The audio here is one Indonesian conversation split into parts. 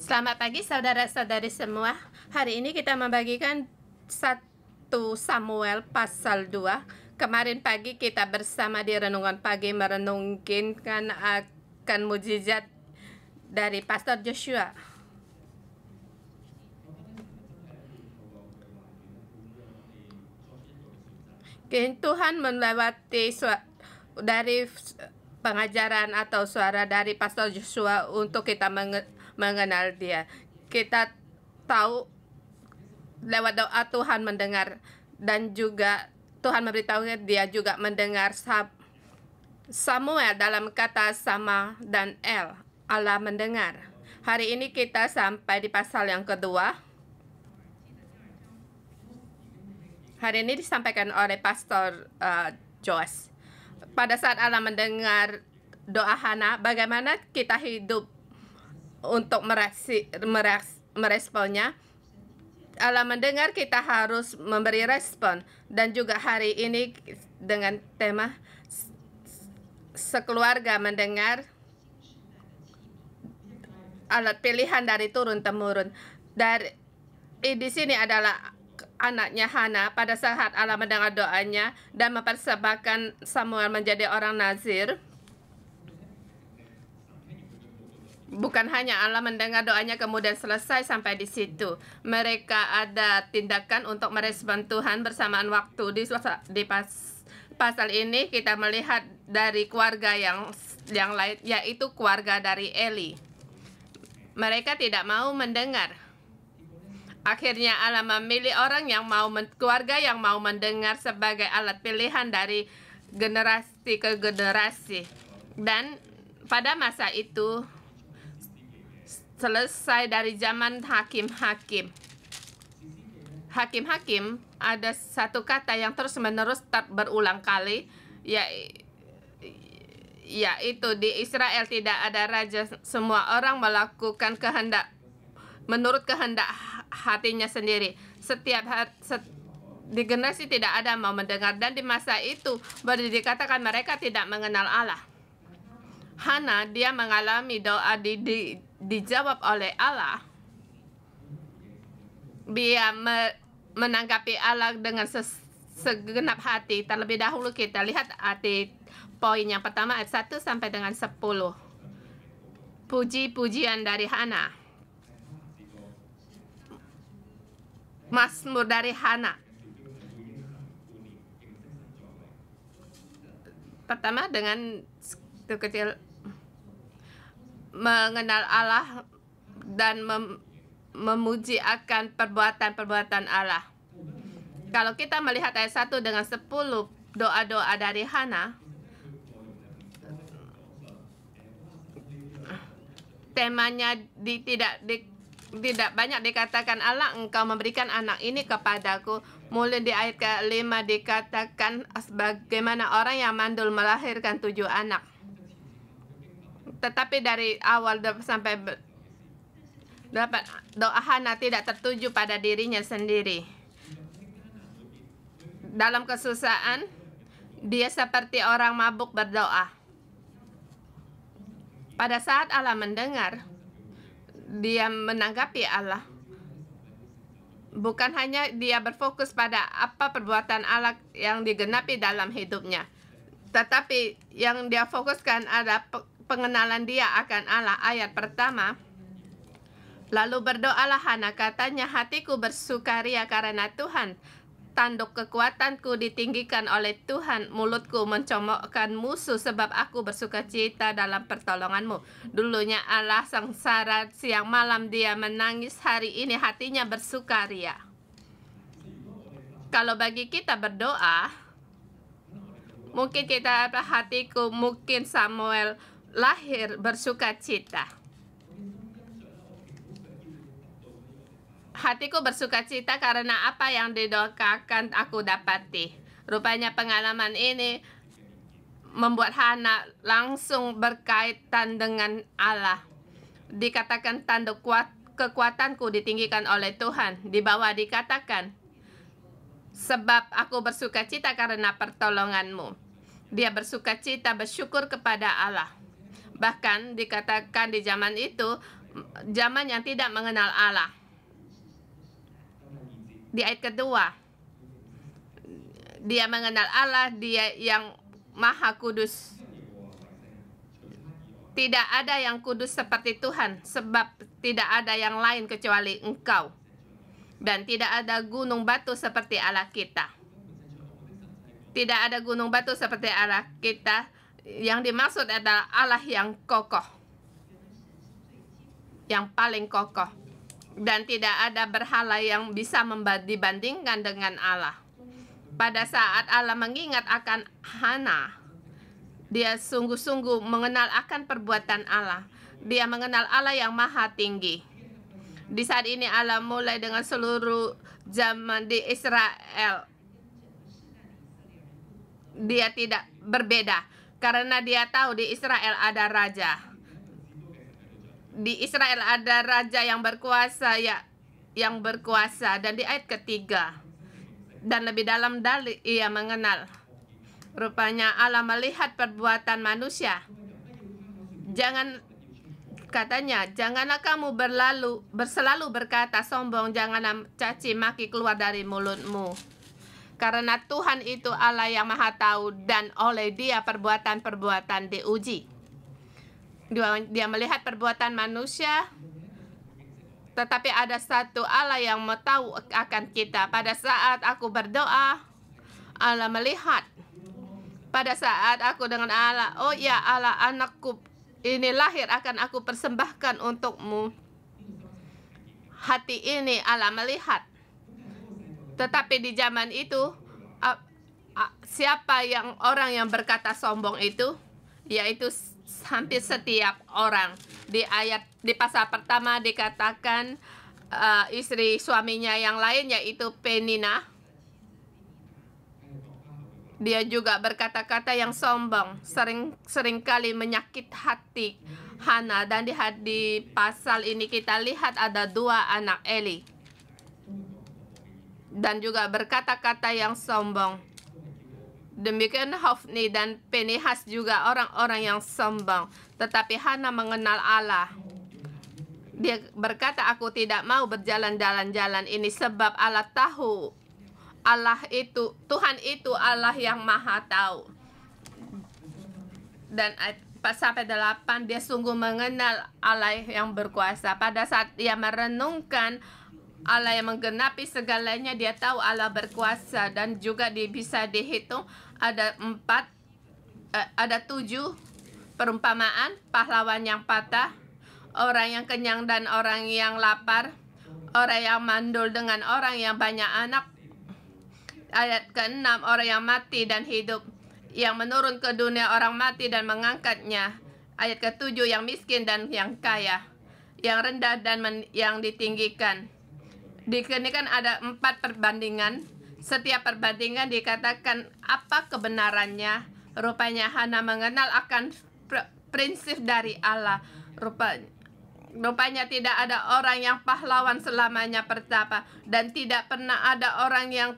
Selamat pagi saudara-saudari semua. Hari ini kita membagikan 1 Samuel pasal 2. Kemarin pagi kita bersama di Renungan Pagi merenungkan akan mujizat dari Pastor Joshua. Tuhan melewati dari pengajaran atau suara dari Pastor Joshua untuk kita mengenal dia. Kita tahu lewat doa Tuhan mendengar, dan juga Tuhan memberitahu dia juga mendengar Samuel dalam kata Sama dan El. Allah mendengar. Hari ini kita sampai di pasal yang kedua. Hari ini disampaikan oleh Pastor Joas. Pada saat Allah mendengar doa Hana, bagaimana kita hidup untuk meresponnya. Allah mendengar, kita harus memberi respon. Dan juga hari ini dengan tema sekeluarga mendengar, alat pilihan dari turun-temurun. Di sini adalah anaknya Hana. Pada saat Allah mendengar doanya dan mempersembahkan Samuel menjadi orang Nazir, bukan hanya Allah mendengar doanya kemudian selesai sampai di situ. Mereka ada tindakan untuk merespon Tuhan bersamaan waktu. Di pasal ini kita melihat dari keluarga yang lain, yaitu keluarga dari Eli. Mereka tidak mau mendengar. Akhirnya Allah memilih keluarga yang mau mendengar sebagai alat pilihan dari generasi ke generasi. Dan pada masa itu selesai dari zaman hakim-hakim. Hakim-hakim ada satu kata yang terus-menerus berulang kali, yaitu di Israel tidak ada raja, semua orang melakukan menurut kehendak hatinya sendiri. Di generasi tidak ada mau mendengar, dan di masa itu baru dikatakan mereka tidak mengenal Allah. Hana, dia mengalami doa dijawab oleh Allah. Dia menanggapi Allah dengan segenap hati. Terlebih dahulu kita lihat poin yang pertama ayat 1 sampai dengan 10. Puji-pujian dari Hana. Mazmur dari Hana. Pertama dengan kecil mengenal Allah dan memuji akan perbuatan-perbuatan Allah. Kalau kita melihat ayat 1 dengan 10 doa-doa dari Hana, temanya tidak banyak dikatakan Allah, engkau memberikan anak ini kepadaku. Mulai di ayat ke-5 dikatakan bagaimana orang yang mandul melahirkan 7 anak. Tetapi dari awal sampai doa Hana tidak tertuju pada dirinya sendiri. Dalam kesusahan, dia seperti orang mabuk berdoa. Pada saat Allah mendengar, dia menanggapi Allah. Bukan hanya dia berfokus pada apa perbuatan Allah yang digenapi dalam hidupnya, tetapi yang dia fokuskan adalah pengenalan dia akan Allah. Ayat pertama, lalu berdoalah Hana, katanya, hatiku bersukaria karena Tuhan, tanduk kekuatanku ditinggikan oleh Tuhan, mulutku mencomokkan musuh sebab aku bersukacita dalam pertolonganmu. Dulunya Allah sengsara, siang malam dia menangis, hari ini hatinya bersukaria. Kalau bagi kita berdoa, mungkin hatiku, mungkin Samuel lahir bersukacita. Hatiku bersukacita karena apa yang didoakan aku dapati. Rupanya pengalaman ini membuat Hana langsung berkaitan dengan Allah. Dikatakan tanduk kekuatanku ditinggikan oleh Tuhan. Di bawah dikatakan, sebab aku bersukacita karena pertolonganmu. Dia bersukacita, bersyukur kepada Allah. Bahkan dikatakan di zaman itu zaman yang tidak mengenal Allah. Di ayat kedua, dia mengenal Allah, dia yang Maha Kudus. Tidak ada yang kudus seperti Tuhan, sebab tidak ada yang lain kecuali Engkau. Dan tidak ada gunung batu seperti Allah kita. Tidak ada gunung batu seperti Allah kita. Yang dimaksud adalah Allah yang kokoh, yang paling kokoh. Dan tidak ada berhala yang bisa dibandingkan dengan Allah. Pada saat Allah mengingat akan Hana, dia sungguh-sungguh mengenal akan perbuatan Allah. Dia mengenal Allah yang maha tinggi. Di saat ini Allah mulai dengan seluruh zaman di Israel. Dia tidak berbeda karena dia tahu di Israel ada raja. Di Israel ada raja yang berkuasa, yang berkuasa. Dan di ayat ketiga, dan lebih dalam dalil ia mengenal. Rupanya Allah melihat perbuatan manusia. Katanya, janganlah kamu berselalu berkata sombong, janganlah caci maki keluar dari mulutmu. Karena Tuhan itu Allah yang maha tahu, dan oleh dia perbuatan-perbuatan diuji. Dia melihat perbuatan manusia, tetapi ada satu Allah yang mau tahu akan kita. Pada saat aku berdoa, Allah melihat. Pada saat aku dengan Allah, oh ya Allah, anakku ini lahir akan aku persembahkan untukmu. Hati ini Allah melihat. Tetapi di zaman itu, siapa orang yang berkata sombong itu? Yaitu hampir setiap orang. Di pasal pertama dikatakan istri suaminya yang lain, yaitu Penina. Dia juga berkata-kata yang sombong, seringkali menyakit hati Hana. Dan di pasal ini kita lihat ada 2 anak Eli. Dan juga berkata-kata yang sombong. Demikian Hofni dan Pinehas juga orang-orang yang sombong. Tetapi Hana mengenal Allah. Dia berkata, aku tidak mau berjalan-jalan ini sebab Allah tahu. Tuhan itu Allah yang maha tahu. Dan sampai 8, dia sungguh mengenal Allah yang berkuasa. Pada saat dia merenungkan Allah yang menggenapi segalanya, dia tahu Allah berkuasa. Dan juga bisa dihitung ada 7 perumpamaan pahlawan yang patah, orang yang kenyang dan orang yang lapar, orang yang mandul dengan orang yang banyak anak. Ayat ke-6, orang yang mati dan hidup, yang menurun ke dunia orang mati dan mengangkatnya. Ayat ke-7, yang miskin dan yang kaya, yang rendah dan yang ditinggikan. Dikinikan ada 4 perbandingan. Setiap perbandingan dikatakan apa kebenarannya. Rupanya Hana mengenal akan prinsip dari Allah. Rupanya tidak ada orang yang pahlawan selamanya pertapa, dan tidak pernah ada orang yang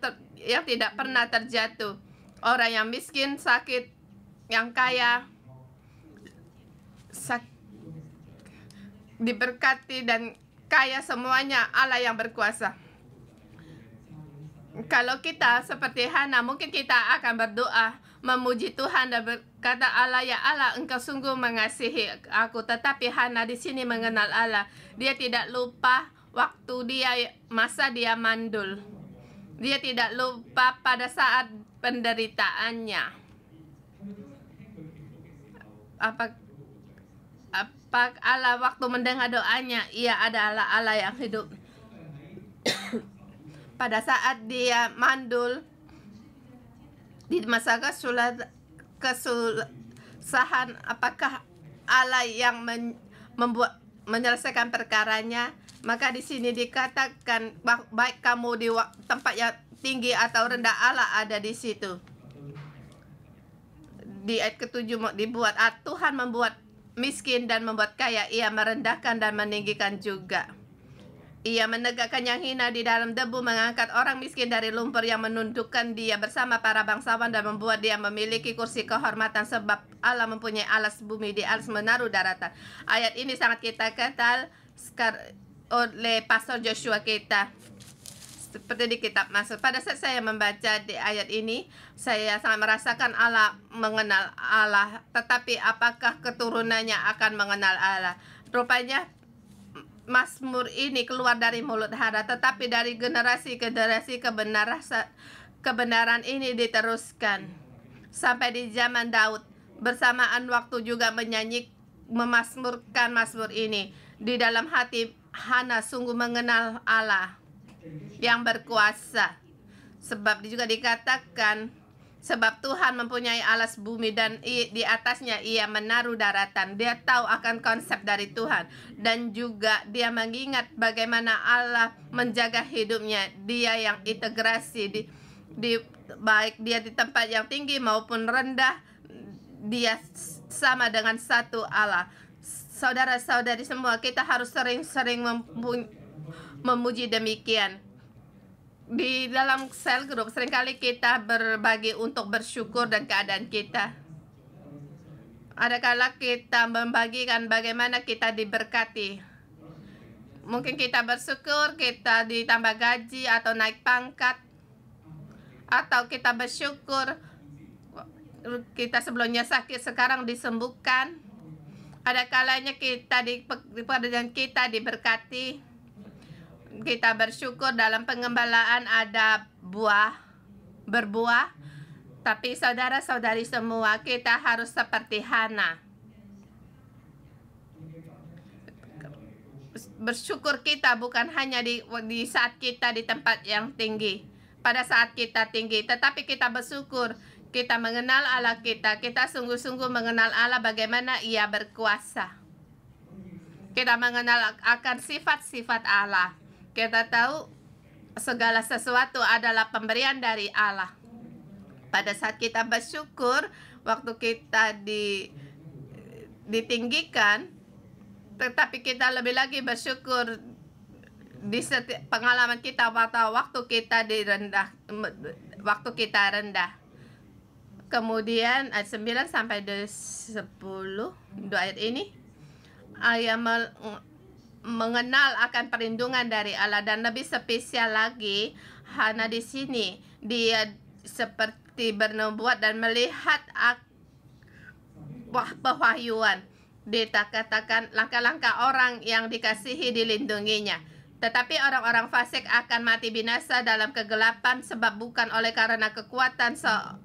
tidak pernah terjatuh. Orang yang miskin, sakit, yang kaya, diberkati dan kaya, semuanya Allah yang berkuasa. Kalau kita seperti Hana, mungkin kita akan berdoa, memuji Tuhan dan berkata, Allah ya Allah, Engkau sungguh mengasihi aku. Tetapi Hana di sini mengenal Allah. Dia tidak lupa waktu masa dia mandul. Dia tidak lupa pada saat penderitaannya. Apa Allah waktu mendengar doanya? Ia adalah Allah yang hidup. Pada saat dia mandul, di masa kesusahan, apakah Allah yang menyelesaikan perkaranya? Maka di sini dikatakan, baik kamu di tempat yang tinggi atau rendah, Allah ada di situ. Di ayat ke-7 dibuat, Tuhan membuat miskin dan membuat kaya, ia merendahkan dan meninggikan juga. Ia menegakkan yang hina di dalam debu, mengangkat orang miskin dari lumpur, yang menundukkan dia bersama para bangsawan dan membuat dia memiliki kursi kehormatan, sebab Allah mempunyai alas bumi, di alas menaruh daratan. Ayat ini sangat kita kenal. oleh Pastor Joshua kita. Seperti di kitab Mazmur. Pada saat saya membaca di ayat ini, saya sangat merasakan Allah mengenal Allah. Tetapi apakah keturunannya akan mengenal Allah? Rupanya Mazmur ini keluar dari mulut Hana, tetapi dari generasi ke generasi kebenaran ini diteruskan sampai di zaman Daud. Bersamaan waktu juga memazmurkan mazmur ini. Di dalam hati Hana sungguh mengenal Allah yang berkuasa. Sebab juga dikatakan, sebab Tuhan mempunyai alas bumi dan di atasnya ia menaruh daratan. Dia tahu akan konsep dari Tuhan. Dan juga dia mengingat bagaimana Allah menjaga hidupnya. Dia yang integrasi, baik dia di tempat yang tinggi maupun rendah, dia sama dengan satu Allah. Saudara-saudari semua, kita harus sering-sering memuji demikian. Di dalam sel grup seringkali kita berbagi untuk bersyukur dan keadaan kita. Adakala kita membagikan bagaimana kita diberkati. Mungkin kita bersyukur kita ditambah gaji atau naik pangkat. Atau kita bersyukur kita sebelumnya sakit sekarang disembuhkan. Ada kalanya kita di pekerjaan kita diberkati. Kita bersyukur dalam pengembalaan ada berbuah. Tapi saudara-saudari semua, kita harus seperti Hana. Bersyukur kita bukan hanya di saat kita di tempat yang tinggi, pada saat kita tinggi, tetapi kita bersyukur kita mengenal Allah kita sungguh-sungguh mengenal Allah bagaimana ia berkuasa. Kita mengenal akan sifat-sifat Allah. Kita tahu segala sesuatu adalah pemberian dari Allah. Pada saat kita bersyukur, waktu kita ditinggikan, tetapi kita lebih lagi bersyukur di setiap pengalaman kita waktu kita waktu kita rendah. Kemudian ayat 9 sampai 10 dua ayat ini, ayat mengenal akan perlindungan dari Allah, dan lebih spesial lagi Hana di sini dia seperti bernubuat dan melihat pewahyuan. Dikatakan langkah-langkah orang yang dikasihi dilindunginya. Tetapi orang-orang fasik akan mati binasa dalam kegelapan, sebab bukan oleh karena kekuatan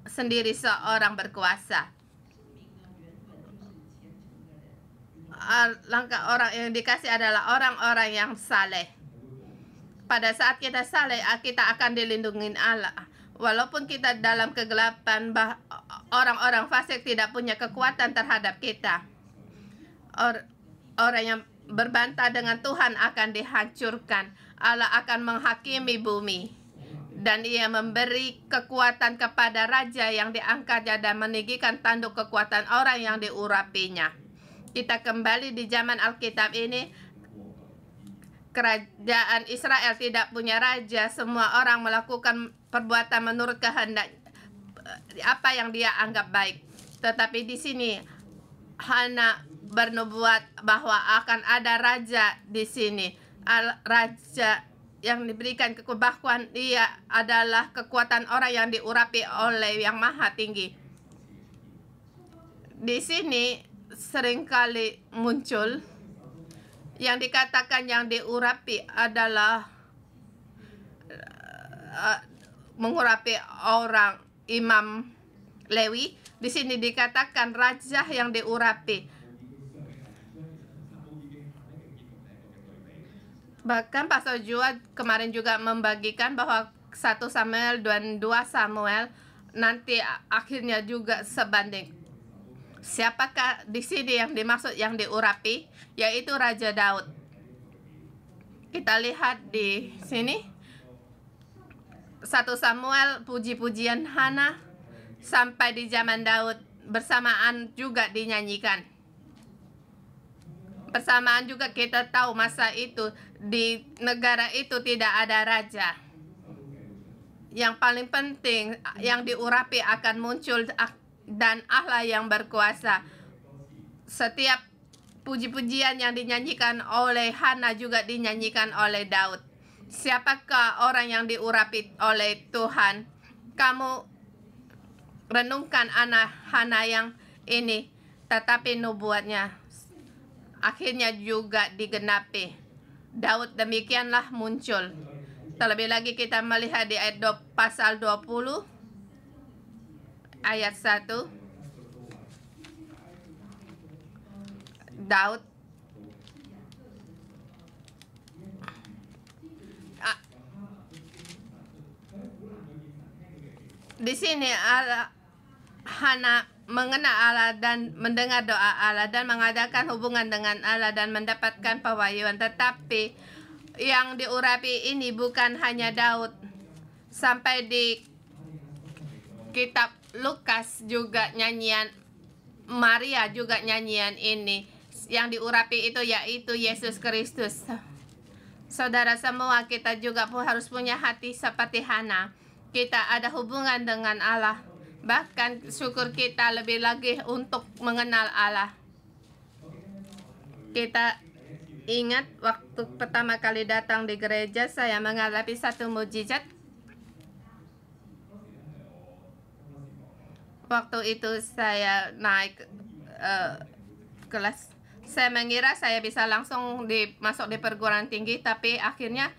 sendiri seorang berkuasa. Langkah orang yang dikasih adalah orang-orang yang saleh. Pada saat kita saleh, kita akan dilindungi Allah. Walaupun kita dalam kegelapan, orang-orang fasik tidak punya kekuatan terhadap kita. Orang yang berbantah dengan Tuhan akan dihancurkan. Allah akan menghakimi bumi, dan ia memberi kekuatan kepada raja yang diangkatnya dan meninggikan tanduk kekuatan orang yang diurapinya. Kita kembali di zaman Alkitab ini, kerajaan Israel tidak punya raja. Semua orang melakukan perbuatan menurut kehendak apa yang dia anggap baik. Tetapi di sini Hana bernubuat bahwa akan ada raja di sini. Raja yang diberikan kekuatan, dia adalah kekuatan orang yang diurapi oleh Yang Maha Tinggi. Di sini seringkali muncul yang dikatakan yang diurapi adalah mengurapi orang Imam Lewi. Di sini dikatakan raja yang diurapi. Bahkan Pastor Joshua kemarin juga membagikan bahwa 1 Samuel dan 2 Samuel nanti akhirnya juga sebanding. Siapakah di sini yang dimaksud yang diurapi? Yaitu Raja Daud. Kita lihat di sini 1 Samuel, puji-pujian Hana sampai di zaman Daud bersamaan juga dinyanyikan. Bersamaan juga kita tahu masa itu di negara itu tidak ada raja. Yang paling penting yang diurapi akan muncul dan Allah yang berkuasa. Setiap puji-pujian yang dinyanyikan oleh Hana juga dinyanyikan oleh Daud. Siapakah orang yang diurapi oleh Tuhan? Kamu renungkan anak Hana yang ini, tetapi nubuatnya akhirnya juga digenapi. Daud demikianlah muncul. Terlebih lagi kita melihat di ayat pasal 20 ayat 1. Daud di sini Hana mengenal Allah dan mendengar doa Allah dan mengadakan hubungan dengan Allah dan mendapatkan pewahyuan. Tetapi yang diurapi ini bukan hanya Daud. Sampai di kitab Lukas juga nyanyian Maria juga nyanyian ini. Yang diurapi itu yaitu Yesus Kristus. Saudara semua, kita juga harus punya hati seperti Hana. Kita ada hubungan dengan Allah. Bahkan syukur kita lebih lagi untuk mengenal Allah. Kita ingat waktu pertama kali datang di gereja, saya mengalami satu mujizat. Waktu itu saya naik kelas. Saya mengira saya bisa langsung masuk di perguruan tinggi, tapi akhirnya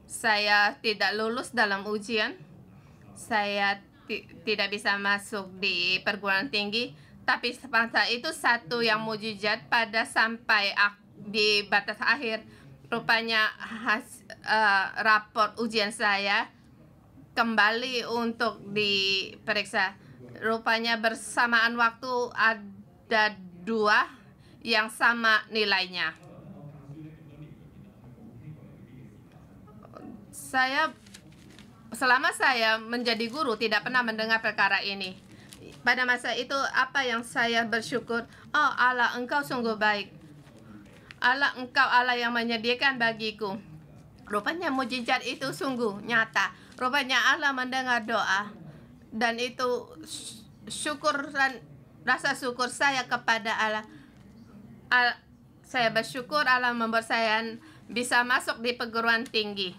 saya tidak lulus dalam ujian. Saya tidak bisa masuk di perguruan tinggi, tapi semasa itu satu yang mujizat pada sampai di batas akhir, rupanya raport ujian saya kembali untuk diperiksa. Rupanya bersamaan waktu ada 2 yang sama nilainya. Selama saya menjadi guru tidak pernah mendengar perkara ini. Pada masa itu apa yang saya bersyukur, oh Allah, Engkau sungguh baik. Allah, Engkau Allah yang menyediakan bagiku. Rupanya mujizat itu sungguh nyata. Rupanya Allah mendengar doa. Dan itu syukur dan rasa syukur saya kepada Allah. Saya bersyukur Allah membuat saya bisa masuk di perguruan tinggi.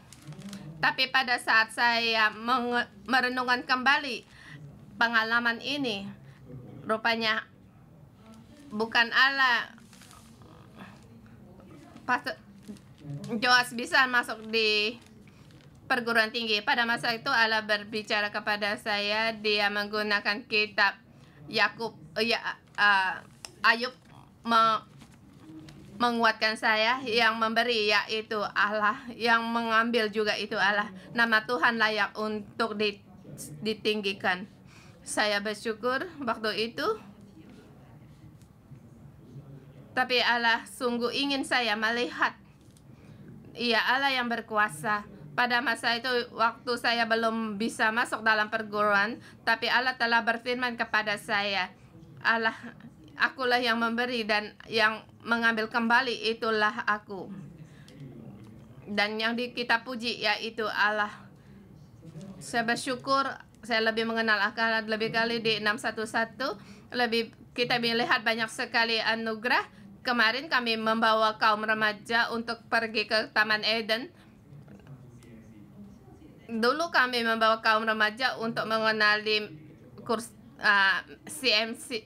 Tapi pada saat saya merenungkan kembali pengalaman ini, rupanya bukan Allah. Joas bisa masuk di perguruan tinggi. Pada masa itu Allah berbicara kepada saya. Dia menggunakan kitab Ayub menguatkan saya. Yang memberi yaitu Allah, yang mengambil juga itu Allah. Nama Tuhan layak untuk ditinggikan. Saya bersyukur waktu itu. Tapi Allah sungguh ingin saya melihat Ia Allah yang berkuasa. Pada masa itu waktu saya belum bisa masuk dalam perguruan, tapi Allah telah berfirman kepada saya, Allah, akulah yang memberi dan yang mengambil kembali itulah aku. Dan yang kita puji yaitu Allah. Saya bersyukur saya lebih mengenal Allah lebih kali di 611. Kita melihat banyak sekali anugerah. Kemarin kami membawa kaum remaja untuk pergi ke Taman Eden. Dulu kami membawa kaum remaja untuk mengenali kurs CMC.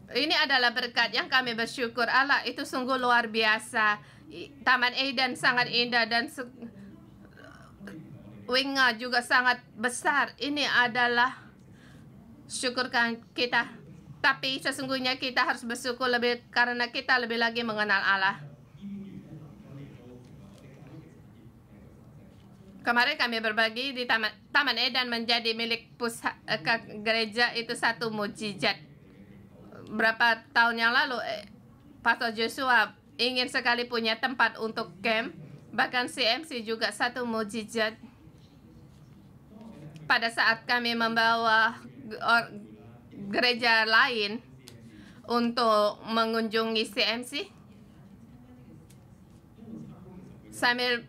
Ini adalah berkat yang kami bersyukur. Allah itu sungguh luar biasa. Taman Eden sangat indah dan wingnya juga sangat besar. Ini adalah syukurkan kita. Tapi sesungguhnya kita harus bersyukur lebih karena kita lebih lagi mengenal Allah. Kemarin kami berbagi di Taman Eden menjadi milik pusat gereja itu satu mujizat. Berapa tahun yang lalu Pastor Joshua ingin sekali punya tempat untuk camp. Bahkan CMC juga satu mujizat. Pada saat kami membawa gereja lain untuk mengunjungi CMC, sambil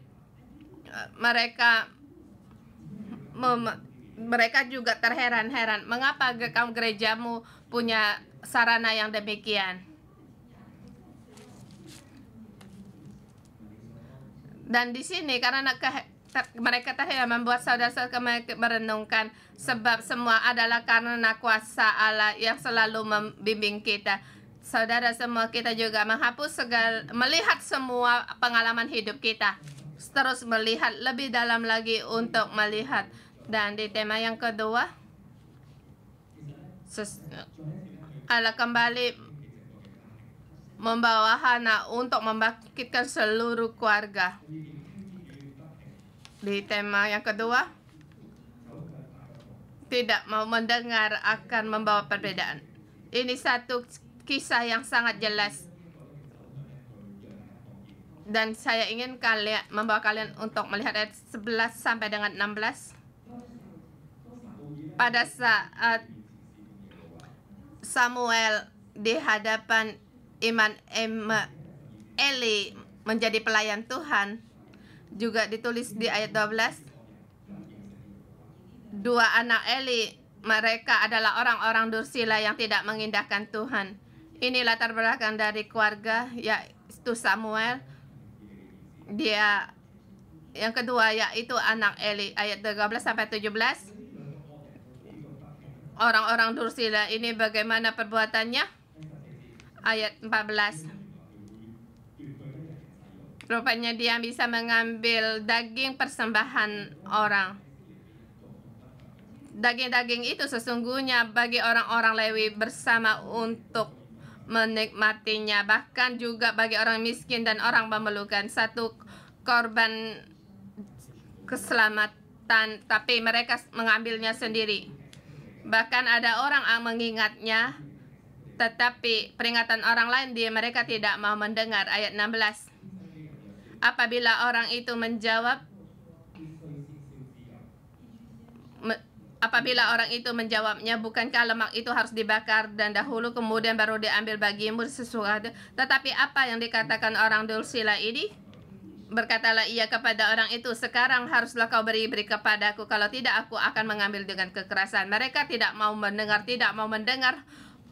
mereka juga terheran-heran, mengapa kamu gerejamu punya sarana yang demikian. Dan di sini karena mereka tidak membuat saudara-saudara mereka merenungkan, sebab semua adalah karena kuasa Allah yang selalu membimbing kita. Saudara, semua kita juga menghapus melihat semua pengalaman hidup kita, terus melihat lebih dalam lagi untuk melihat. Dan di tema yang kedua, Allah kembali membawa Hana untuk membangkitkan seluruh keluarga. Di tema yang kedua, tidak mau mendengar akan membawa perbedaan. Ini satu kisah yang sangat jelas. Dan saya ingin membawa kalian untuk melihat ayat 11 sampai dengan 16. Pada saat Samuel di hadapan Eli menjadi pelayan Tuhan, juga ditulis di ayat 12. Dua anak Eli, mereka adalah orang-orang dursila yang tidak mengindahkan Tuhan. Ini latar belakang dari keluarga, yaitu Samuel. Dia yang kedua yaitu anak Eli, ayat 13 sampai 17. Orang-orang dursila ini bagaimana perbuatannya? Ayat 14. Rupanya dia bisa mengambil daging persembahan orang. Daging-daging itu sesungguhnya bagi orang-orang Lewi bersama untuk menikmatinya, bahkan juga bagi orang miskin dan orang memerlukan, satu korban keselamatan, tapi mereka mengambilnya sendiri. Bahkan ada orang yang mengingatnya, tetapi peringatan orang lain mereka tidak mau mendengar. Ayat 16. Apabila orang itu menjawabnya, bukankah lemak itu harus dibakar dan dahulu kemudian baru diambil bagimu sesuatu? Tetapi apa yang dikatakan orang dursila ini? Berkatalah ia kepada orang itu, sekarang haruslah kau beri kepadaku, kalau tidak aku akan mengambil dengan kekerasan. Mereka tidak mau mendengar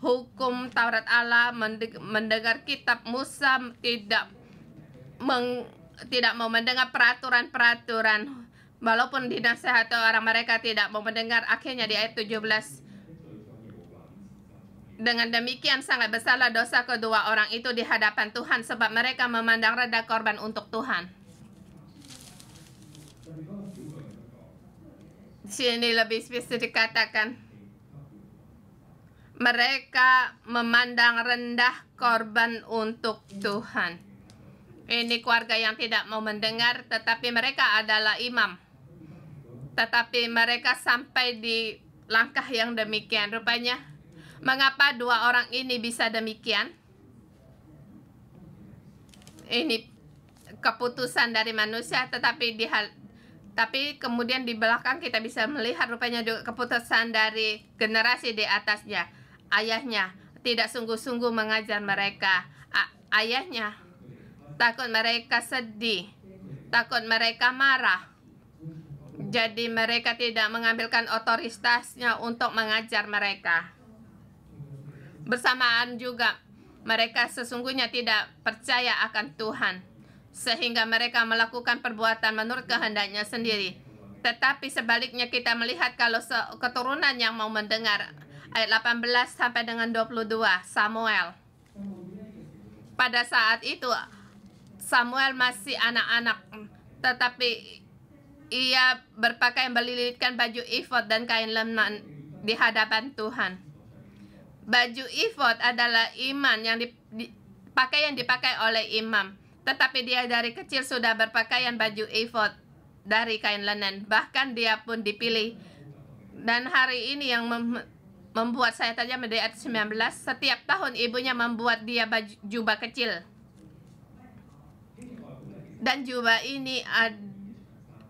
hukum Taurat Allah, mendengar kitab Musa, tidak mau mendengar peraturan-peraturan. Walaupun dinasihati orang, mereka tidak mau mendengar. Akhirnya di ayat 17, dengan demikian sangat besarlah dosa kedua orang itu di hadapan Tuhan, sebab mereka memandang rendah korban untuk Tuhan. Sini lebih spesifik dikatakan, mereka memandang rendah korban untuk Tuhan. Ini keluarga yang tidak mau mendengar, tetapi mereka adalah imam. Tetapi mereka sampai di langkah yang demikian. Rupanya, mengapa dua orang ini bisa demikian? Ini keputusan dari manusia, tapi kemudian di belakang kita bisa melihat rupanya juga keputusan dari generasi di atasnya. Ayahnya tidak sungguh-sungguh mengajar mereka. Ayahnya takut mereka sedih, takut mereka marah. Jadi mereka tidak mengambilkan otoritasnya untuk mengajar mereka. Bersamaan juga mereka sesungguhnya tidak percaya akan Tuhan, sehingga mereka melakukan perbuatan menurut kehendaknya sendiri. Tetapi sebaliknya kita melihat kalau keturunan yang mau mendengar. Ayat 18 sampai dengan 22, Samuel. Pada saat itu Samuel masih anak-anak, tetapi ia berpakaian berlilitkan baju efod dan kain lenan di hadapan Tuhan. Baju efod adalah iman yang dipakai oleh imam, tetapi dia dari kecil sudah berpakaian baju efod dari kain lenan. Bahkan dia pun dipilih. Dan hari ini yang membuat saya tajam di ayat 19, setiap tahun ibunya membuat dia jubah kecil. Dan jubah ini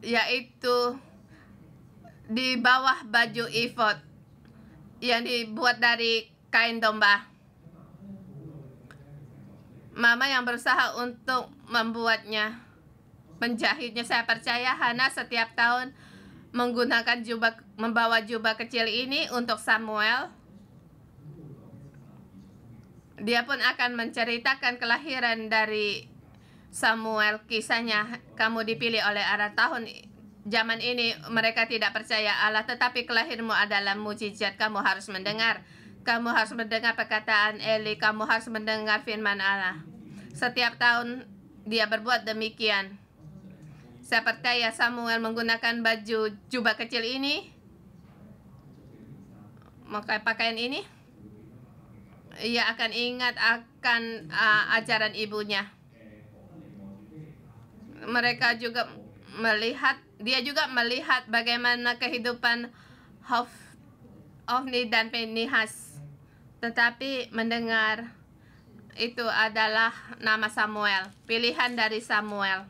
yaitu di bawah baju efod yang dibuat dari kain domba. Mama yang berusaha untuk membuatnya, menjahitnya. Saya percaya Hana setiap tahun menggunakan membawa jubah kecil ini untuk Samuel. Dia pun akan menceritakan kelahiran dari Samuel, kisahnya kamu dipilih oleh Allah. Tahun zaman ini mereka tidak percaya Allah, tetapi kelahirmu adalah mujizat. Kamu harus mendengar. Kamu harus mendengar perkataan Eli. Kamu harus mendengar firman Allah. Setiap tahun dia berbuat demikian. Saya percaya Samuel menggunakan baju jubah kecil ini, memakai pakaian ini, ia akan ingat akan ajaran ibunya. Mereka juga melihat, dia juga melihat bagaimana kehidupan Hofni dan Pinehas. Tetapi mendengar itu adalah nama Samuel, pilihan dari Samuel.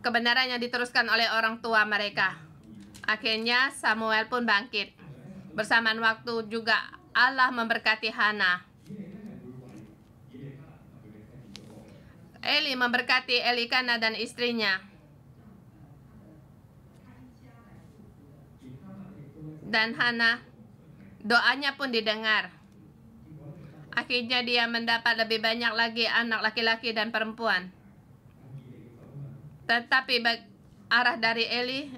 Kebenaran yang diteruskan oleh orang tua mereka. Akhirnya Samuel pun bangkit. Bersamaan waktu juga Allah memberkati Hana. Eli memberkati Elikana dan istrinya. Dan Hana, doanya pun didengar. Akhirnya dia mendapat lebih banyak lagi anak laki-laki dan perempuan. Tetapi arah dari Eli,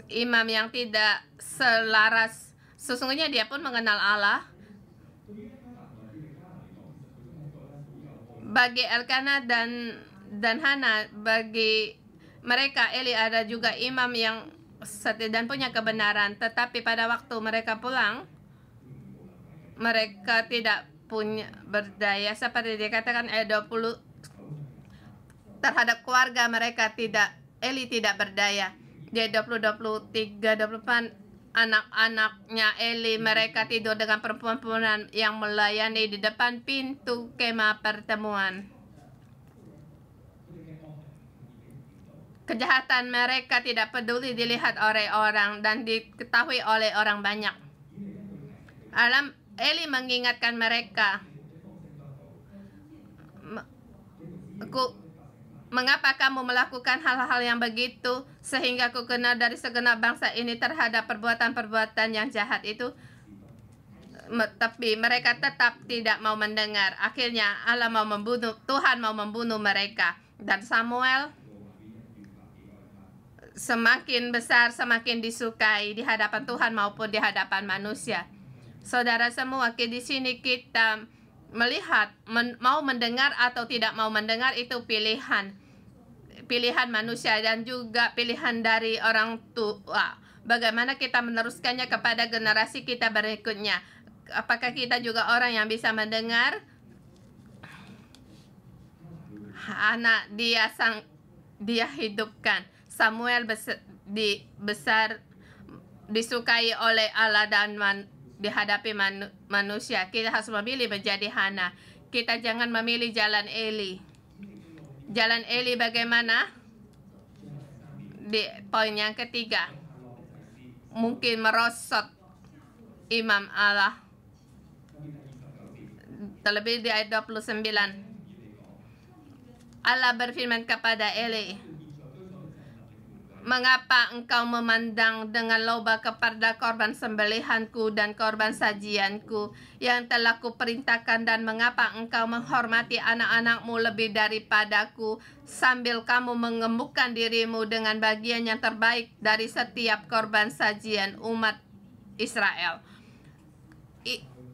imam yang tidak selaras, sesungguhnya dia pun mengenal Allah. Bagi Elkana dan Hana, bagi mereka Eli ada juga imam yang setia dan punya kebenaran. Tetapi pada waktu mereka pulang, mereka tidak punya berdaya. Seperti dikatakan ayat 20, terhadap keluarga mereka Eli tidak berdaya. Di 23, 24, anak-anaknya Eli mereka tidur dengan perempuan-perempuan yang melayani di depan pintu kemah pertemuan. Kejahatan mereka tidak peduli dilihat oleh orang dan diketahui oleh orang banyak. Eli mengingatkan mereka, mengapa kamu melakukan hal-hal yang begitu sehingga ku kenal dari segenap bangsa ini terhadap perbuatan-perbuatan yang jahat itu? Tapi mereka tetap tidak mau mendengar. Akhirnya Tuhan mau membunuh mereka. Dan Samuel semakin besar, semakin disukai di hadapan Tuhan maupun di hadapan manusia. Saudara semua, di sini kita melihat mau mendengar atau tidak mau mendengar itu pilihan manusia dan juga pilihan dari orang tua. Bagaimana kita meneruskannya kepada generasi kita berikutnya? Apakah kita juga orang yang bisa mendengar? Anak dia hidupkan. Samuel disukai oleh Allah dan dihadapi manusia. Kita harus memilih menjadi Hana. Kita jangan memilih jalan Eli. Jalan Eli bagaimana? Di poin yang ketiga, mungkin merosot imam Allah. Terlebih di ayat 29, Allah berfirman kepada Eli, mengapa engkau memandang dengan loba kepada korban sembelihanku dan korban sajianku yang telah kuperintahkan, dan mengapa engkau menghormati anak-anakmu lebih daripadaku, sambil kamu mengemukkan dirimu dengan bagian yang terbaik dari setiap korban sajian umat Israel.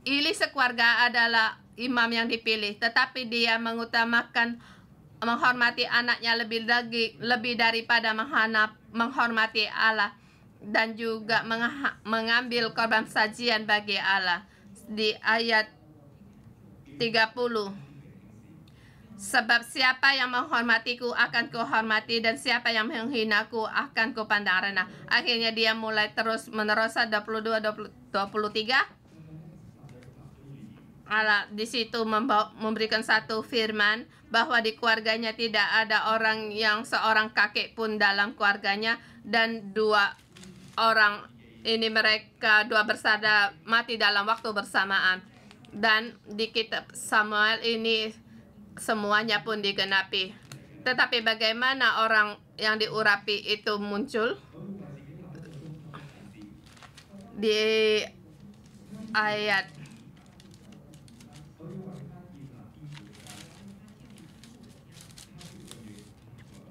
Eli sekeluarga adalah imam yang dipilih, tetapi dia mengutamakan menghormati anaknya lebih daripada menghormati Allah, dan juga mengambil korban sajian bagi Allah. Di ayat 30, sebab siapa yang menghormatiku akan kuhormati, dan siapa yang menghinaku akan kupandang rendah. Akhirnya dia mulai terus menerus. 22, 23, Allah di situ memberikan satu firman bahwa di keluarganya tidak ada orang yang seorang kakek pun dalam keluarganya, dan dua bersaudara mati dalam waktu bersamaan. Dan di kitab Samuel ini semuanya pun digenapi. Tetapi bagaimana orang yang diurapi itu muncul? Di ayat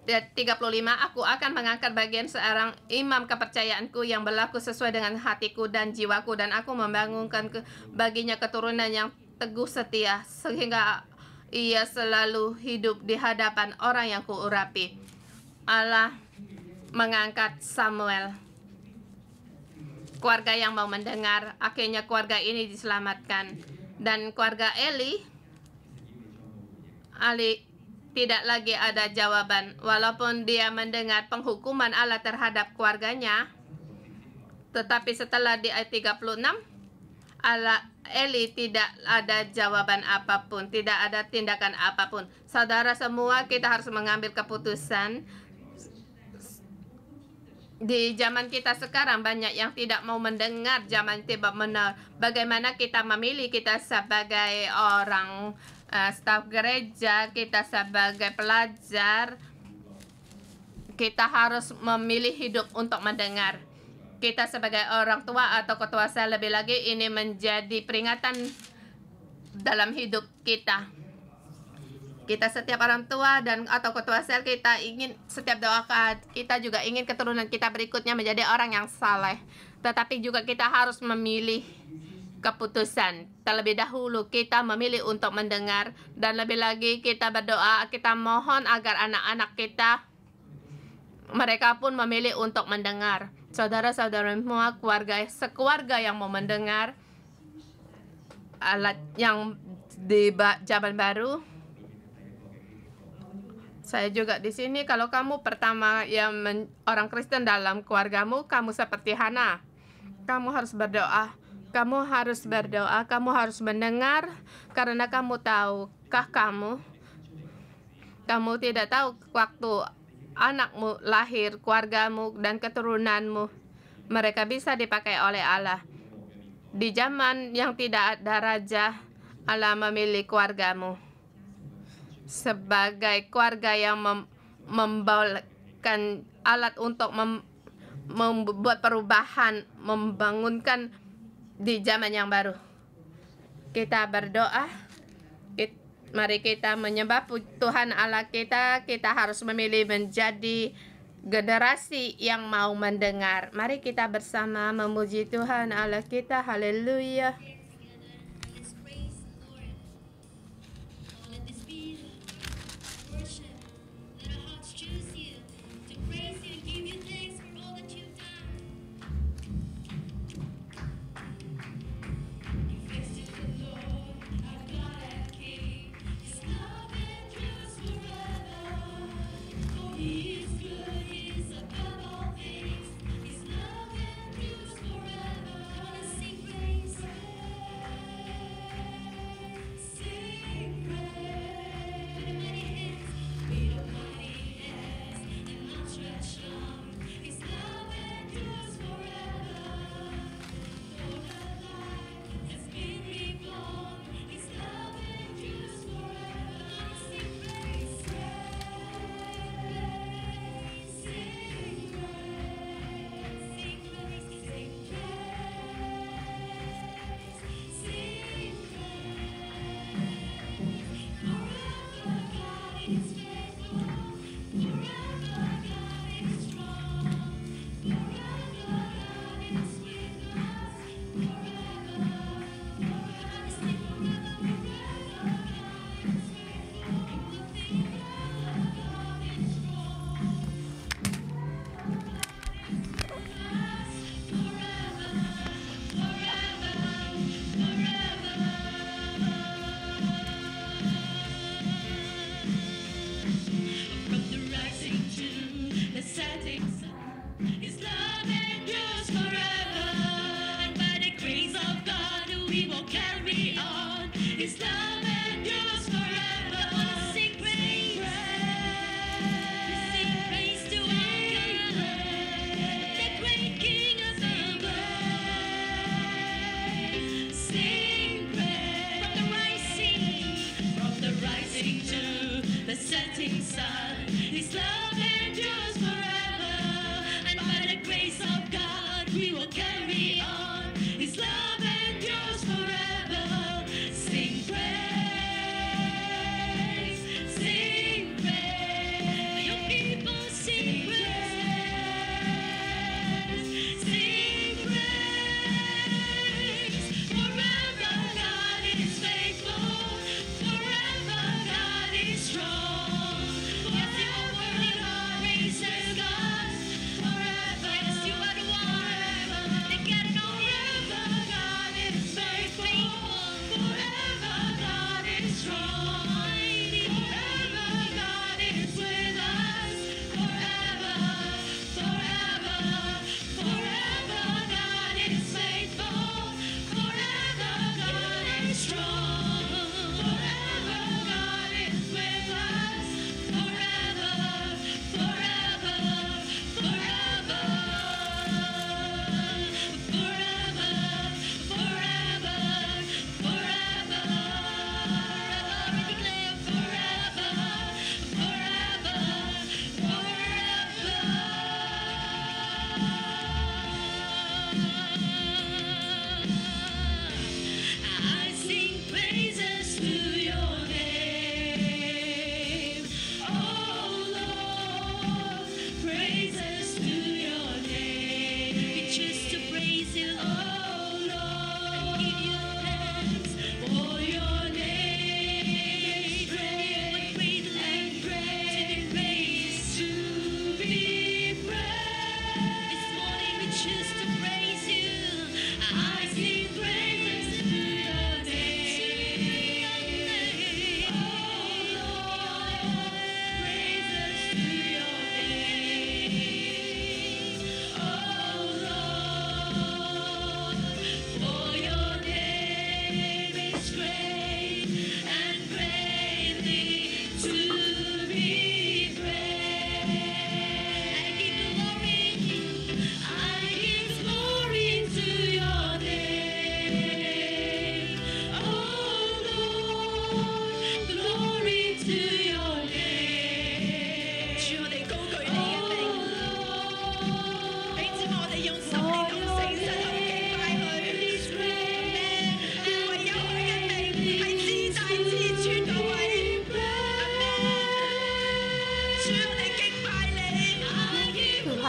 35, aku akan mengangkat bagian seorang imam kepercayaanku yang berlaku sesuai dengan hatiku dan jiwaku, dan aku membangunkan baginya keturunan yang teguh setia, sehingga ia selalu hidup di hadapan orang yang kuurapi. Allah mengangkat Samuel. Keluarga yang mau mendengar, akhirnya keluarga ini diselamatkan. Dan keluarga Eli tidak lagi ada jawaban. Walaupun dia mendengar penghukuman Allah terhadap keluarganya, tetapi setelah di ayat 36, Eli tidak ada jawaban apapun, tidak ada tindakan apapun. Saudara semua, kita harus mengambil keputusan. Di zaman kita sekarang banyak yang tidak mau mendengar, zaman tiba benar. Bagaimana kita memilih, kita sebagai orang staf gereja, kita sebagai pelajar, kita harus memilih hidup untuk mendengar. Kita sebagai orang tua atau ketua sel, lebih lagi ini menjadi peringatan dalam hidup kita. Kita setiap orang tua dan atau ketua sel, kita ingin setiap doa kita juga ingin keturunan kita berikutnya menjadi orang yang saleh. Tetapi juga kita harus memilih keputusan. Terlebih dahulu kita memilih untuk mendengar, dan lebih lagi kita berdoa, kita mohon agar anak-anak kita, mereka pun memilih untuk mendengar. Saudara-saudara semua, sekeluarga yang mau mendengar alat yang di zaman baru. Saya juga di sini. Kalau kamu pertama yang orang Kristen dalam keluargamu, kamu seperti Hana. Kamu harus berdoa. Kamu harus berdoa. Kamu harus mendengar, karena kamu tahukah kamu tidak tahu waktu anakmu lahir, keluargamu dan keturunanmu, mereka bisa dipakai oleh Allah. Di zaman yang tidak ada raja, Allah memilih keluargamu sebagai keluarga yang membawakan alat untuk membuat perubahan, membangunkan di zaman yang baru. Kita berdoa. Mari kita menyembah Tuhan Allah kita. Kita harus memilih menjadi generasi yang mau mendengar. Mari kita bersama memuji Tuhan Allah kita. Haleluya.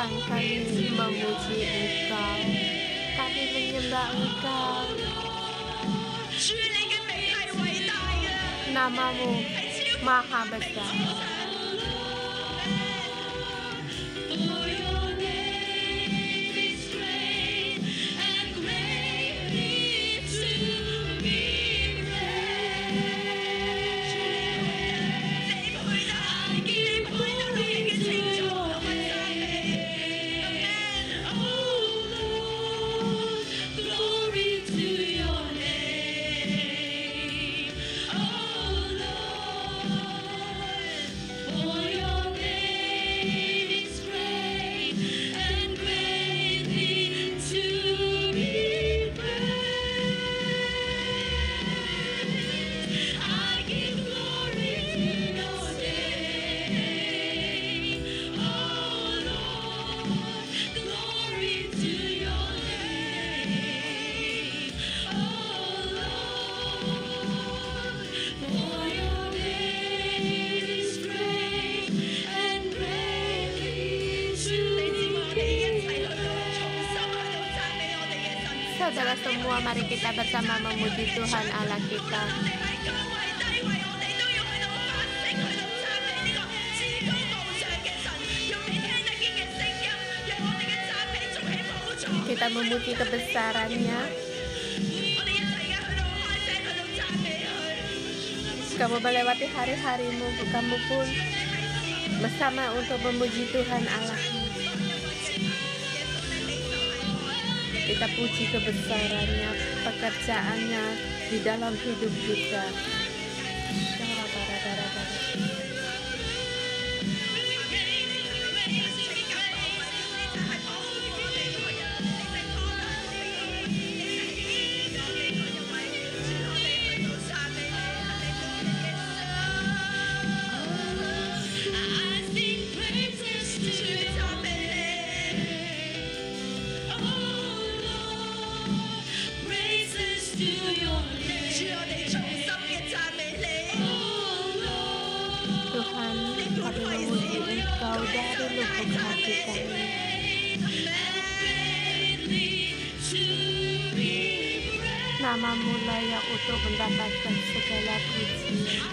Tuhan, kami memuji Engkau, kami menyembah Engkau. Namamu maha besar. Saudara semua, mari kita bersama memuji Tuhan Allah kita. Kita memuji kebesarannya. Kamu melewati hari-harimu, kamu pun bersama untuk memuji Tuhan Allahmu. Kita puji kebesarannya, pekerjaannya di dalam hidup kita. Tuhan, kami memuji Engkau dari lubuk hati kami. Namamu layak untuk mendapatkan segala pujian.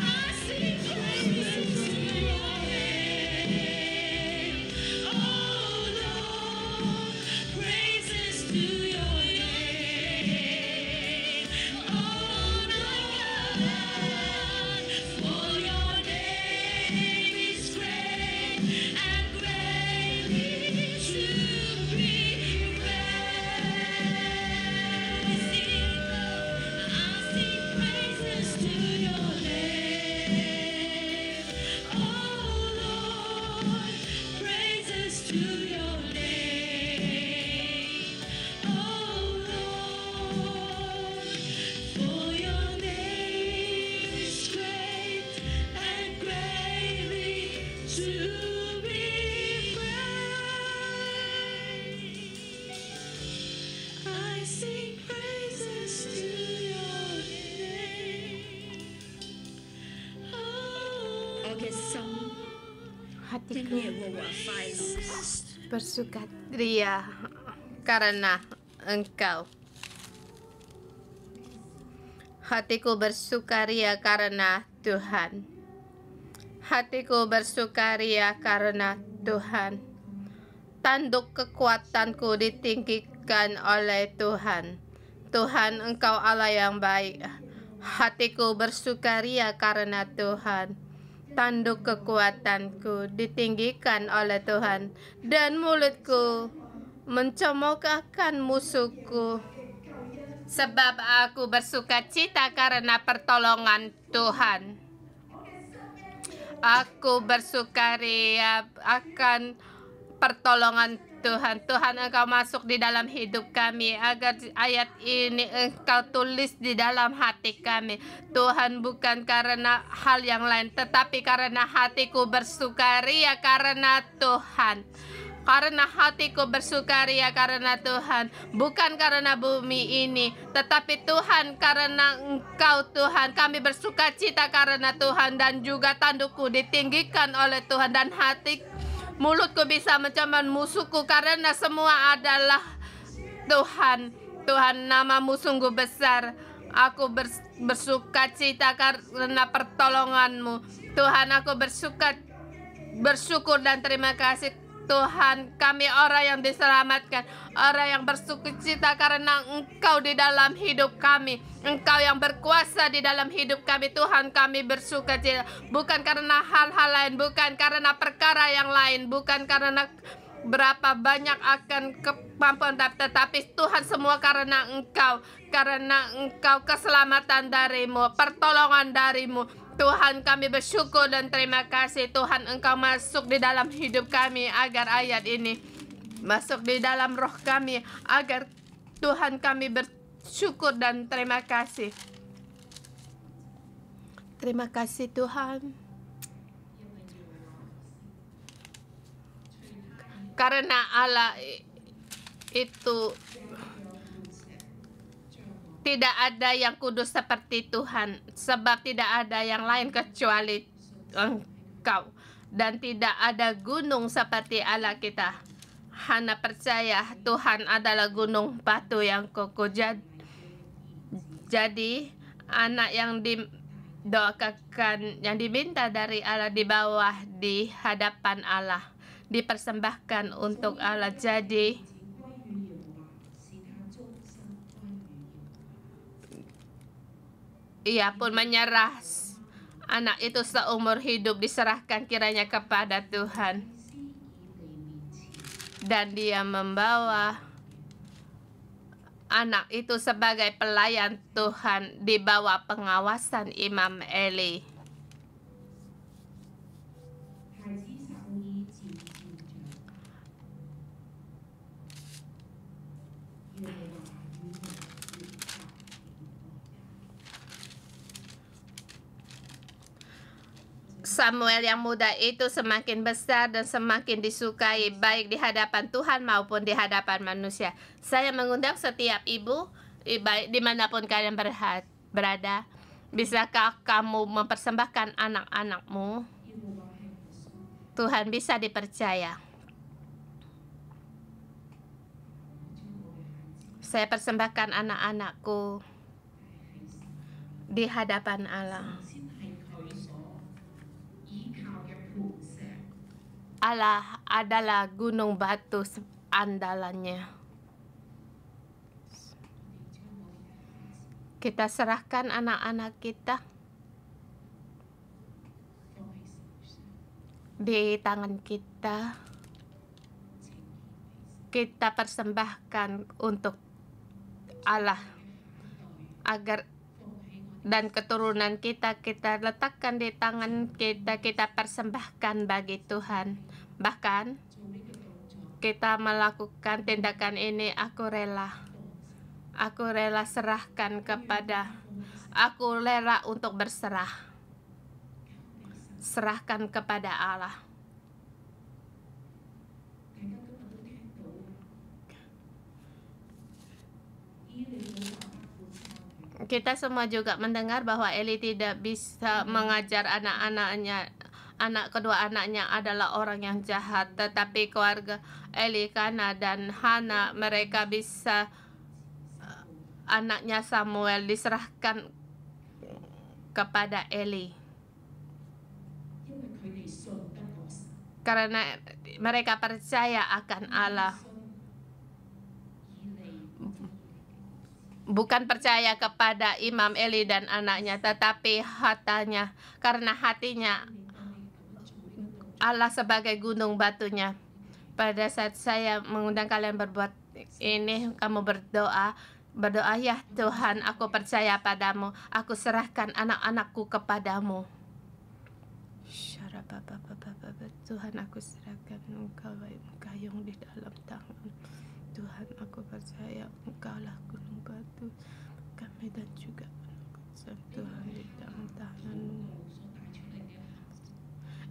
Hatiku bersukaria karena Engkau. Hatiku bersukaria karena Tuhan. Hatiku bersukaria karena Tuhan. Tanduk kekuatanku ditinggikan oleh Tuhan. Tuhan, Engkau Allah yang baik. Hatiku bersukaria karena Tuhan. Tanduk kekuatanku ditinggikan oleh Tuhan, dan mulutku mencemoohkan musuhku. Sebab aku bersukacita karena pertolongan Tuhan. Aku bersukaria akan pertolongan Tuhan. Tuhan, Engkau masuk di dalam hidup kami, agar ayat ini Engkau tulis di dalam hati kami. Tuhan, bukan karena hal yang lain, tetapi karena hatiku bersukaria karena Tuhan. Karena hatiku bersukaria karena Tuhan, bukan karena bumi ini, tetapi Tuhan, karena Engkau Tuhan. Kami bersukacita karena Tuhan, dan juga tandukku ditinggikan oleh Tuhan, dan hati mulutku bisa mencemooh musuhku, karena semua adalah Tuhan. Tuhan, namamu sungguh besar. Aku bersuka cita karena pertolonganmu. Tuhan, aku bersyukur dan terima kasih. Tuhan, kami orang yang diselamatkan, orang yang bersukacita karena Engkau di dalam hidup kami. Engkau yang berkuasa di dalam hidup kami. Tuhan, kami bersukacita bukan karena hal-hal lain, bukan karena perkara yang lain, bukan karena berapa banyak akan kemampuan, tetapi Tuhan, semua karena Engkau keselamatan darimu, pertolongan darimu. Tuhan, kami bersyukur dan terima kasih. Tuhan, Engkau masuk di dalam hidup kami, agar ayat ini masuk di dalam roh kami, agar Tuhan, kami bersyukur dan terima kasih. Terima kasih Tuhan, karena Allah itu tidak ada yang kudus seperti Tuhan, sebab tidak ada yang lain kecuali Engkau, dan tidak ada gunung seperti Allah kita. Hana percaya Tuhan adalah gunung batu yang kokoh. Jadi anak yang didoakan, yang diminta dari Allah, di bawah di hadapan Allah, dipersembahkan untuk Allah. Jadi ia pun menyerah, anak itu seumur hidup diserahkan kiranya kepada Tuhan, dan dia membawa anak itu sebagai pelayan Tuhan di bawah pengawasan Imam Eli. Samuel yang muda itu semakin besar dan semakin disukai, baik di hadapan Tuhan maupun di hadapan manusia. Saya mengundang setiap ibu, baik dimanapun kalian berada, bisakah kamu mempersembahkan anak-anakmu? Tuhan bisa dipercaya. Saya persembahkan anak-anakku di hadapan Allah. Allah adalah gunung batu andalannya. Kita serahkan anak-anak kita di tangan kita. Kita persembahkan untuk Allah, agar dan keturunan kita letakkan di tangan kita, kita persembahkan bagi Tuhan. Bahkan kita melakukan tindakan ini, aku rela serahkan kepada, aku rela untuk berserah, serahkan kepada Allah. Kita semua juga mendengar bahwa Eli tidak bisa mengajar anak-anaknya. Kedua anaknya adalah orang yang jahat, tetapi keluarga Elikana dan Hana, mereka bisa, anaknya Samuel diserahkan kepada Eli karena mereka percaya akan Allah. Bukan percaya kepada Imam Eli dan anaknya, tetapi hatinya, karena hatinya Allah sebagai gunung batunya. Pada saat saya mengundang kalian berbuat ini, kamu berdoa, ya Tuhan, aku percaya padamu, aku serahkan anak-anakku kepadamu. Tuhan, aku serahkan Engkau kayung di dalam tangan. Tuhan, aku percaya Engkaulah gunung batu kami, dan juga Tuhan di dalam tangan-Mu.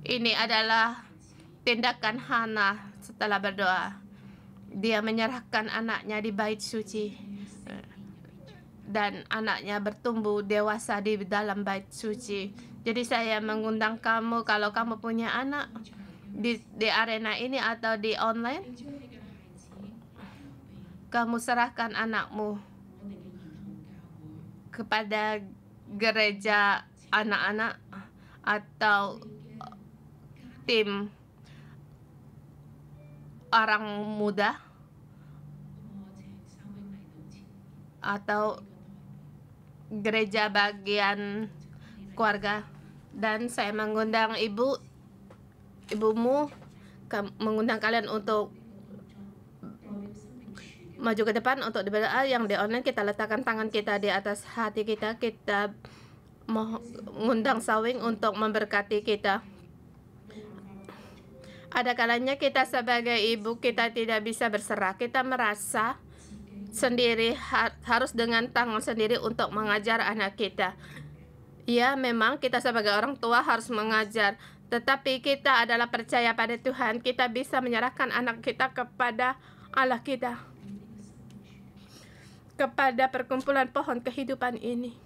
Ini adalah tindakan Hana setelah berdoa. Dia menyerahkan anaknya di bait suci, dan anaknya bertumbuh dewasa di dalam bait suci. Jadi saya mengundang kamu, kalau kamu punya anak, di arena ini atau di online, kamu serahkan anakmu kepada gereja anak-anak atau tim orang muda atau gereja bagian keluarga. Dan saya mengundang ibumu, mengundang kalian untuk maju ke depan untuk diberdoa. Yang di online kita letakkan tangan kita di atas hati kita, kita mengundang Sawing untuk memberkati kita. Ada kalanya kita sebagai ibu kita tidak bisa berserah, kita merasa sendiri, harus dengan tangan sendiri untuk mengajar anak kita. Ya, memang kita sebagai orang tua harus mengajar, tetapi kita adalah percaya pada Tuhan. Kita bisa menyerahkan anak kita kepada Allah kita, kepada perkumpulan pohon kehidupan ini.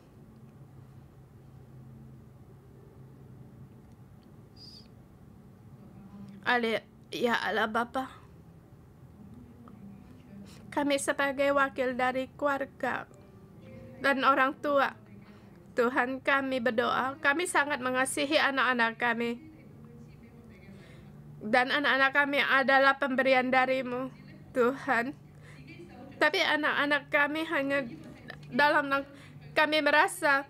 Ya Allah Bapa, kami sebagai wakil dari keluarga dan orang tua, Tuhan, kami berdoa, kami sangat mengasihi anak-anak kami. Dan anak-anak kami adalah pemberian dari-Mu, Tuhan. Tapi anak-anak kami hanya kami merasa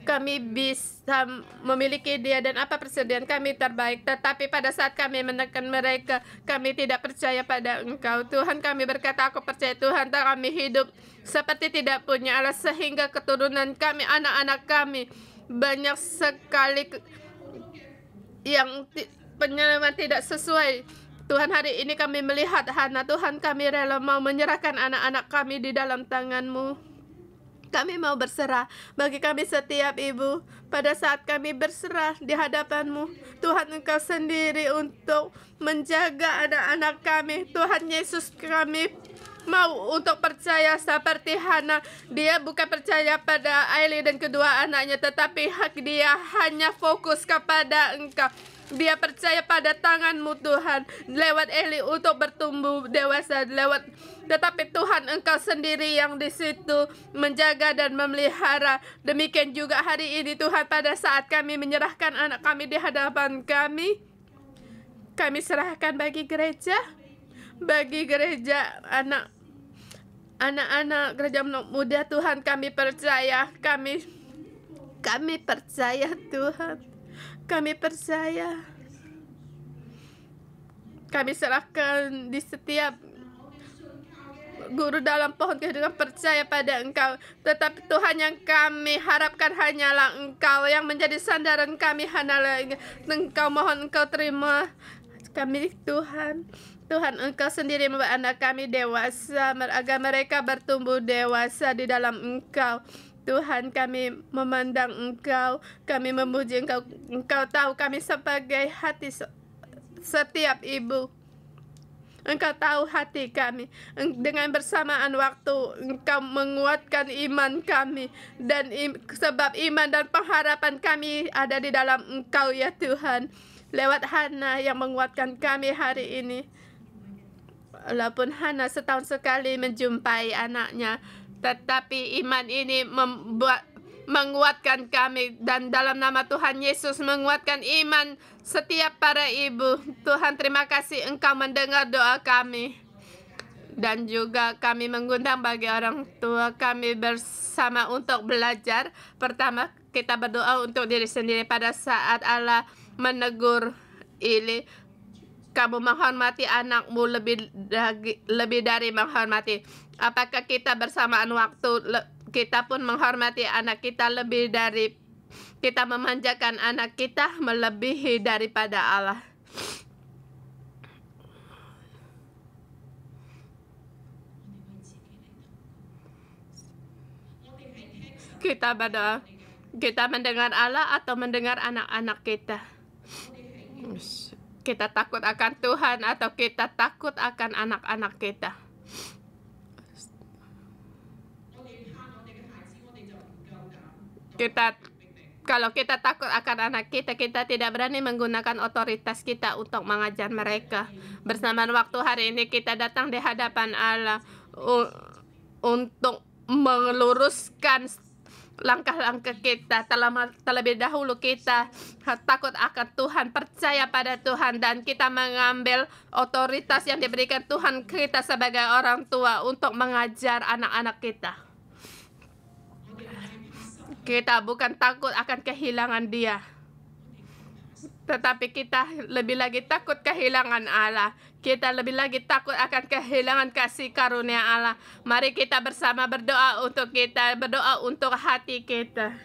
kami bisa memiliki dia dan apa persediaan kami terbaik. Tetapi pada saat kami menekan mereka, kami tidak percaya pada Engkau. Tuhan, kami berkata, aku percaya Tuhan, kami hidup seperti tidak punya Allah, sehingga keturunan kami, anak-anak kami, banyak sekali yang penyelamat tidak sesuai. Tuhan, hari ini kami melihat Hana. Tuhan, kami rela mau menyerahkan anak-anak kami di dalam tangan-Mu. Kami mau berserah. Bagi kami setiap ibu, pada saat kami berserah di hadapan-Mu, Tuhan, Engkau sendiri untuk menjaga anak-anak kami. Tuhan Yesus, kami mau untuk percaya seperti Hana. Dia bukan percaya pada Aili dan kedua anaknya, tetapi dia hanya fokus kepada Engkau. Dia percaya pada tangan-Mu, Tuhan, lewat Eli untuk bertumbuh dewasa, tetapi Tuhan, Engkau sendiri yang di situ menjaga dan memelihara. Demikian juga hari ini, Tuhan, pada saat kami menyerahkan anak kami di hadapan kami serahkan bagi gereja anak-anak gereja muda. Tuhan, kami percaya, kami percaya, Tuhan, kami percaya. Kami serahkan di setiap guru dalam pohon kehidupan, percaya pada Engkau. Tetapi Tuhan, yang kami harapkan hanyalah Engkau, yang menjadi sandaran kami hanyalah Engkau. Mohon Engkau terima kami, Tuhan. Tuhan, Engkau sendiri membuat anak kami dewasa, agar mereka bertumbuh dewasa di dalam Engkau. Tuhan, kami memandang Engkau, kami memuji Engkau. Engkau tahu kami sebagai hati setiap ibu. Engkau tahu hati kami. Dengan bersamaan waktu, Engkau menguatkan iman kami. Dan sebab iman dan pengharapan kami ada di dalam Engkau, ya Tuhan. Lewat Hana yang menguatkan kami hari ini. Walaupun Hana setahun sekali menjumpai anaknya, tetapi iman ini menguatkan kami. Dan dalam nama Tuhan Yesus, menguatkan iman setiap para ibu. Tuhan, terima kasih Engkau mendengar doa kami. Dan juga kami mengundang bagi orang tua kami bersama untuk belajar. Pertama, kita berdoa untuk diri sendiri. Pada saat Allah menegur Eli, kamu menghormati anakmu lebih dari menghormati. Apakah kita bersamaan waktu kita pun menghormati anak kita lebih dari kita memanjakan anak kita melebihi daripada Allah? Kita berdoa, kita mendengar Allah atau mendengar anak-anak kita? Kita takut akan Tuhan atau kita takut akan anak-anak kita? Kita Kalau kita takut akan anak kita, kita tidak berani menggunakan otoritas kita untuk mengajar mereka. Bersamaan waktu hari ini kita datang di hadapan Allah untuk meluruskan langkah-langkah kita. Terlebih dahulu kita takut akan Tuhan, percaya pada Tuhan, dan kita mengambil otoritas yang diberikan Tuhan kita sebagai orang tua untuk mengajar anak-anak kita. Kita bukan takut akan kehilangan dia, tetapi kita lebih lagi takut kehilangan Allah. Kita lebih lagi takut akan kehilangan kasih karunia Allah. Mari kita bersama berdoa untuk kita, berdoa untuk hati kita.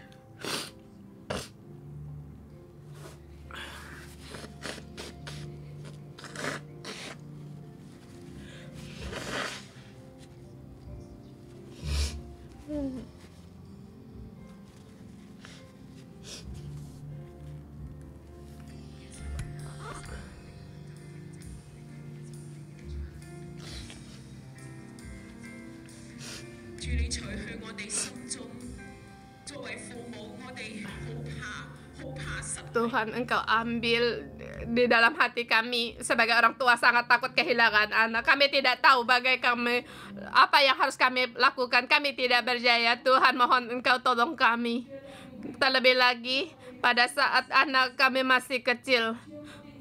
Tuhan, Engkau ambil di dalam hati kami sebagai orang tua sangat takut kehilangan anak. Kami tidak tahu apa yang harus kami lakukan. Kami tidak berjaya. Tuhan, mohon Engkau tolong kami. Terlebih lagi pada saat anak kami masih kecil.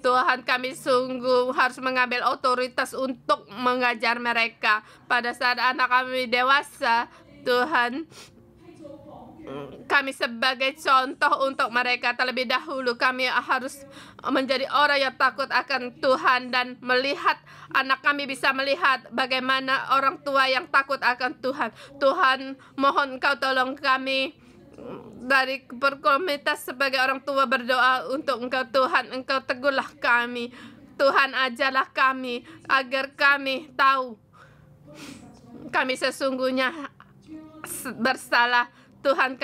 Tuhan, kami sungguh harus mengambil otoritas untuk mengajar mereka. Pada saat anak kami dewasa, Tuhan, kami sebagai contoh untuk mereka. Terlebih dahulu kami harus menjadi orang yang takut akan Tuhan dan melihat anak kami bisa melihat bagaimana orang tua yang takut akan Tuhan. Tuhan, mohon Engkau tolong kami. Dari berkomunitas sebagai orang tua berdoa untuk Engkau, Tuhan. Engkau teguhlah kami, Tuhan. Ajarlah kami agar kami tahu kami sesungguhnya bersalah. Tuhan,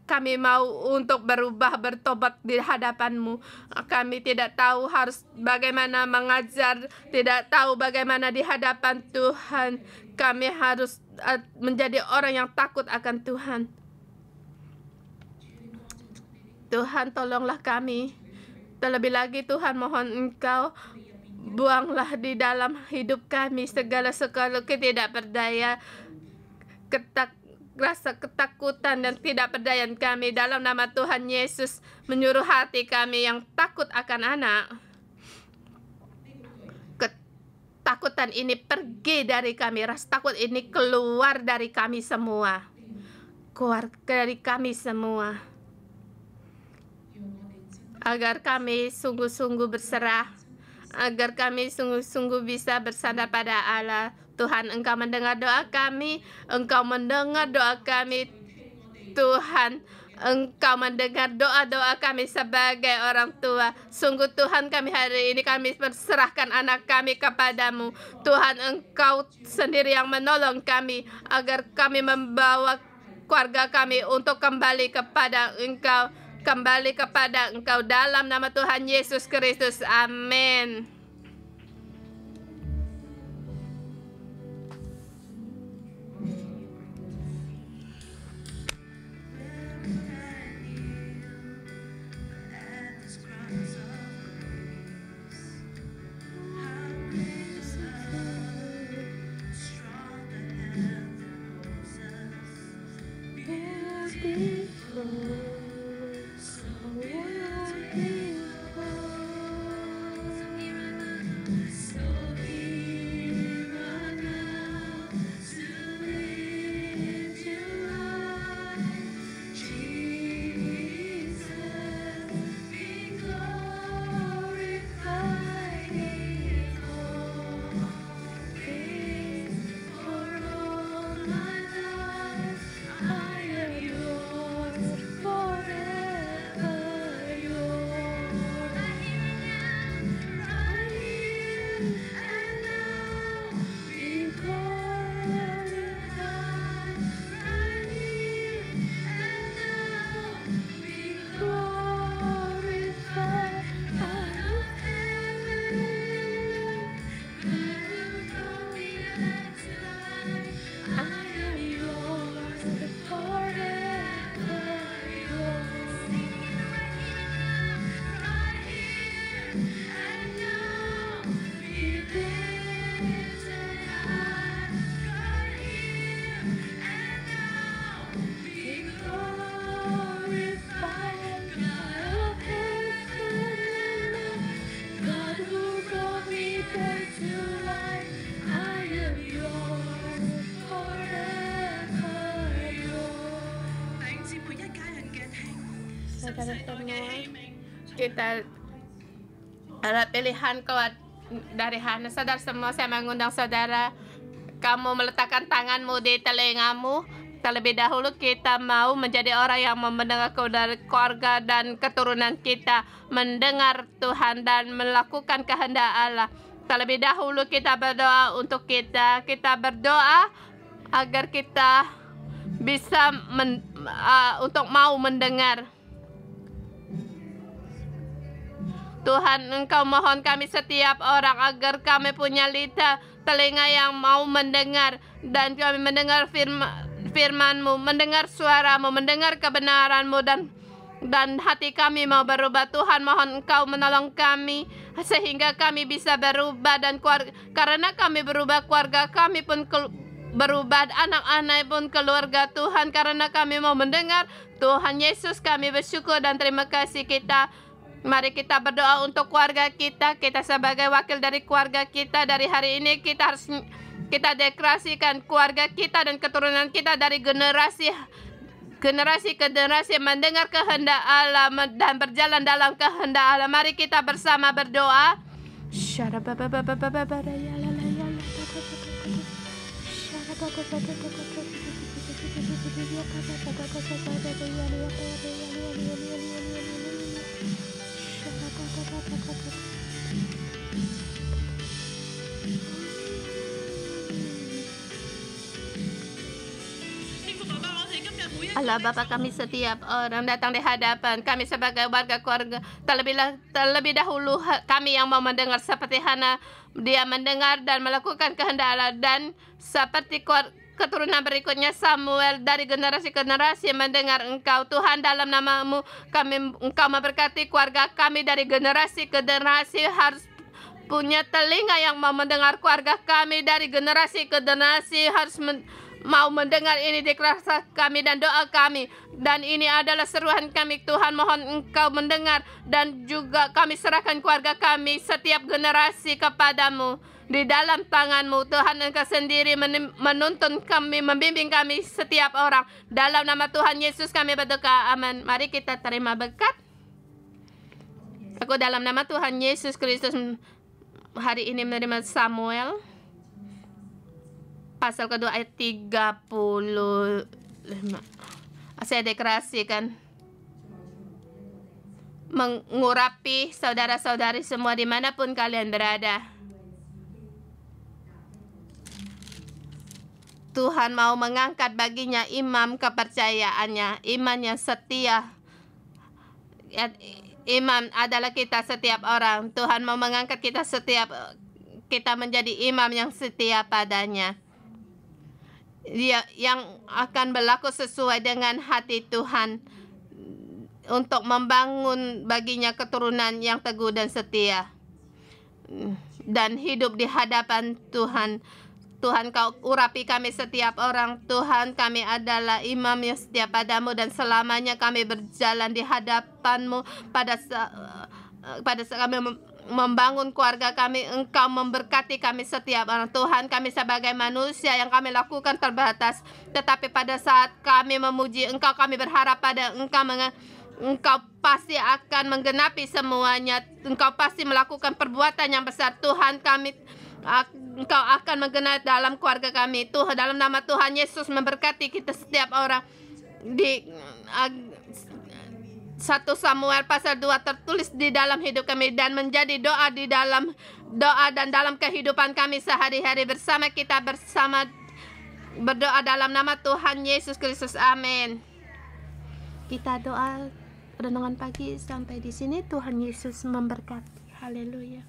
kami mau untuk berubah, bertobat di hadapan-Mu. Kami tidak tahu harus bagaimana mengajar, tidak tahu bagaimana di hadapan Tuhan. Kami harus menjadi orang yang takut akan Tuhan. Tuhan, tolonglah kami. Terlebih lagi Tuhan, mohon Engkau buanglah di dalam hidup kami segala ketidakberdaya, rasa ketakutan dan tidak berdayaan kami. Dalam nama Tuhan Yesus, menyuruh hati kami yang takut akan anak. Ketakutan ini pergi dari kami. Rasa takut ini keluar dari kami semua. Keluar dari kami semua. Agar kami sungguh-sungguh berserah, agar kami sungguh-sungguh bisa bersandar pada Allah. Tuhan, Engkau mendengar doa kami, Engkau mendengar doa kami. Tuhan, Engkau mendengar doa-doa kami sebagai orang tua. Sungguh Tuhan, kami hari ini kami berserahkan anak kami kepadamu. Tuhan, Engkau sendiri yang menolong kami agar kami membawa keluarga kami untuk kembali kepada Engkau. Kembali kepada Engkau dalam nama Tuhan Yesus Kristus. Amin. Kita ada pilihan keluar dari Hana. Saudara semua, saya mengundang saudara, kamu meletakkan tanganmu di telingamu. Terlebih dahulu kita mau menjadi orang yang mendengar dari keluarga dan keturunan kita, mendengar Tuhan dan melakukan kehendak Allah. Terlebih dahulu kita berdoa untuk kita berdoa agar kita bisa untuk mau mendengar. Tuhan, Engkau mohon kami setiap orang agar kami punya telinga yang mau mendengar, dan kami mendengar firman-Mu, mendengar suara-Mu, mendengar kebenaran-Mu, dan hati kami mau berubah. Tuhan, mohon Engkau menolong kami sehingga kami bisa berubah, dan karena kami berubah, keluarga kami pun berubah, anak-anak pun keluarga Tuhan, karena kami mau mendengar. Tuhan Yesus, kami bersyukur dan terima kasih. Mari kita berdoa untuk keluarga kita. Kita sebagai wakil dari keluarga kita, dari hari ini kita deklarasikan keluarga kita dan keturunan kita dari generasi ke generasi mendengar kehendak Allah dan berjalan dalam kehendak Allah. Mari kita bersama berdoa. Allah Bapa kami, setiap orang datang di hadapan kami sebagai warga keluarga, terlebih dahulu kami yang mau mendengar seperti Hana, dia mendengar dan melakukan kehendak Allah, dan seperti keturunan berikutnya Samuel dari generasi ke generasi mendengar Engkau. Tuhan, dalam nama-Mu Engkau memberkati keluarga kami dari generasi ke generasi, harus punya telinga yang mau mendengar. Keluarga kami dari generasi ke generasi harus mau mendengar ini deklarasi kami dan doa kami, dan ini adalah seruan kami. Tuhan, mohon Engkau mendengar, dan juga kami serahkan keluarga kami setiap generasi kepadamu. Di dalam tangan-Mu Tuhan, Engkau sendiri menuntun kami, membimbing kami setiap orang. Dalam nama Tuhan Yesus kami berdoa, amin. Mari kita terima berkat. Aku dalam nama Tuhan Yesus Kristus hari ini menerima Samuel pasal kedua ayat 35. Saya deklarasikan mengurapi saudara-saudari semua dimanapun kalian berada. Tuhan mau mengangkat baginya imam kepercayaannya, iman yang setia. Imam adalah kita setiap orang. Tuhan mau mengangkat kita menjadi imam yang setia padanya. Dia yang akan berlaku sesuai dengan hati Tuhan untuk membangun baginya keturunan yang teguh dan setia dan hidup di hadapan Tuhan. Tuhan, Kau urapi kami setiap orang. Tuhan, kami adalah imam yang setia padamu, dan selamanya kami berjalan di hadapan-Mu. Pada saat kami membangun keluarga kami, Engkau memberkati kami setiap orang. Tuhan, kami sebagai manusia yang kami lakukan terbatas, tetapi pada saat kami memuji Engkau, kami berharap pada Engkau pasti akan menggenapi semuanya. Engkau pasti melakukan perbuatan yang besar. Tuhan, Engkau akan menggenapi dalam keluarga kami. Tuhan, dalam nama Tuhan Yesus memberkati kita setiap orang. Di 1 Samuel pasal 2 tertulis di dalam hidup kami, dan menjadi doa di dalam doa dan dalam kehidupan kami sehari-hari bersama kita berdoa dalam nama Tuhan Yesus Kristus. Amin. Kita doa renungan pagi sampai di sini. Tuhan Yesus memberkati. Haleluya.